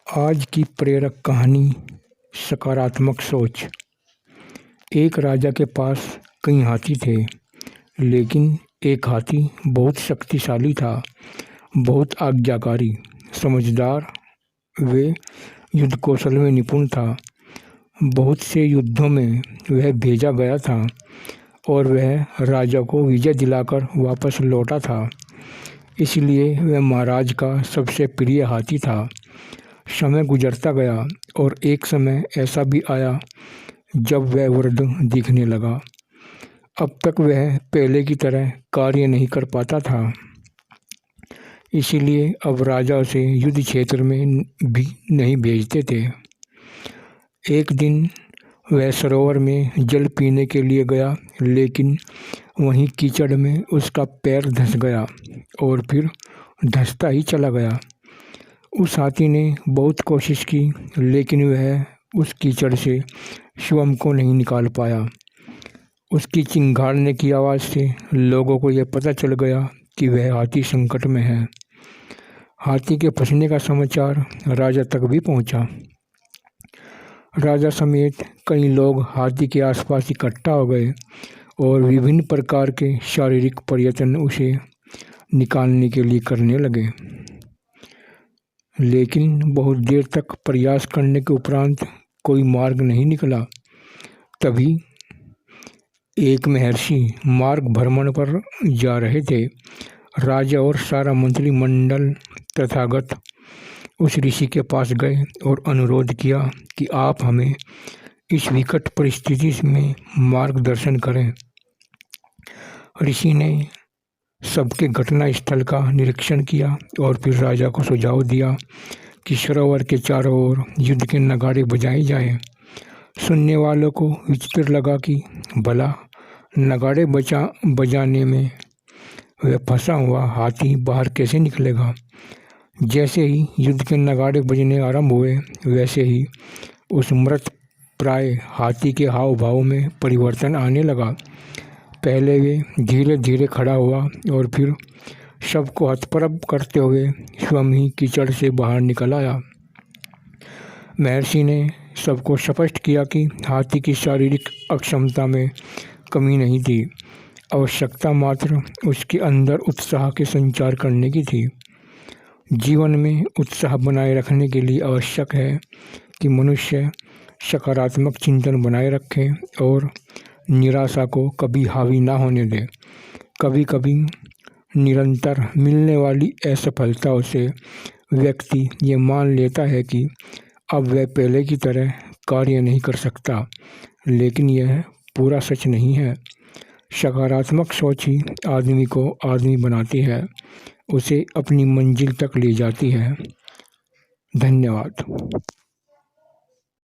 आज की प्रेरक कहानी सकारात्मक सोच। एक राजा के पास कई हाथी थे, लेकिन एक हाथी बहुत शक्तिशाली था, बहुत आज्ञाकारी, समझदार। वे युद्ध कौशल में निपुण था। बहुत से युद्धों में वह भेजा गया था और वह राजा को विजय दिलाकर वापस लौटा था। इसलिए वह महाराज का सबसे प्रिय हाथी था। समय गुजरता गया और एक समय ऐसा भी आया जब वह वृद्ध दिखने लगा। अब तक वह पहले की तरह कार्य नहीं कर पाता था। इसीलिए अब राजा उसे युद्ध क्षेत्र में भी नहीं भेजते थे। एक दिन वह सरोवर में जल पीने के लिए गया, लेकिन वहीं कीचड़ में उसका पैर धंस गया और फिर धंसता ही चला गया। उस हाथी ने बहुत कोशिश की, लेकिन वह उस कीचड़ से स्वयं को नहीं निकाल पाया। उसकी चिंगाड़ने की आवाज़ से लोगों को यह पता चल गया कि वह हाथी संकट में है। हाथी के फंसने का समाचार राजा तक भी पहुंचा। राजा समेत कई लोग हाथी के आसपास इकट्ठा हो गए और विभिन्न प्रकार के शारीरिक प्रयत्न उसे निकालने के लिए करने लगे। लेकिन बहुत देर तक प्रयास करने के उपरांत कोई मार्ग नहीं निकला। तभी एक महर्षि मार्ग भ्रमण पर जा रहे थे। राजा और सारा मंत्रिमंडल तथागत उस ऋषि के पास गए और अनुरोध किया कि आप हमें इस विकट परिस्थिति में मार्गदर्शन करें। ऋषि ने सबके घटना स्थल का निरीक्षण किया और फिर राजा को सुझाव दिया कि सरोवर के चारों ओर युद्ध के नगाड़े बजाए जाएं। सुनने वालों को विचित्र लगा कि भला नगाड़े बजाने में वह फंसा हुआ हाथी बाहर कैसे निकलेगा। जैसे ही युद्ध के नगाड़े बजने आरंभ हुए, वैसे ही उस मृत प्राय हाथी के हाव भाव में परिवर्तन आने लगा। पहले वे धीरे धीरे खड़ा हुआ और फिर सबको हतप्रभ करते हुए स्वयं ही कीचड़ से बाहर निकल आया। महर्षि ने सबको स्पष्ट किया कि हाथी की शारीरिक अक्षमता में कमी नहीं थी, आवश्यकता मात्र उसके अंदर उत्साह के संचार करने की थी। जीवन में उत्साह बनाए रखने के लिए आवश्यक है कि मनुष्य सकारात्मक चिंतन बनाए रखे और निराशा को कभी हावी ना होने दे। कभी कभी निरंतर मिलने वाली असफलताओं से व्यक्ति ये मान लेता है कि अब वह पहले की तरह कार्य नहीं कर सकता, लेकिन यह पूरा सच नहीं है। सकारात्मक सोच ही आदमी को आदमी बनाती है, उसे अपनी मंजिल तक ले जाती है। धन्यवाद।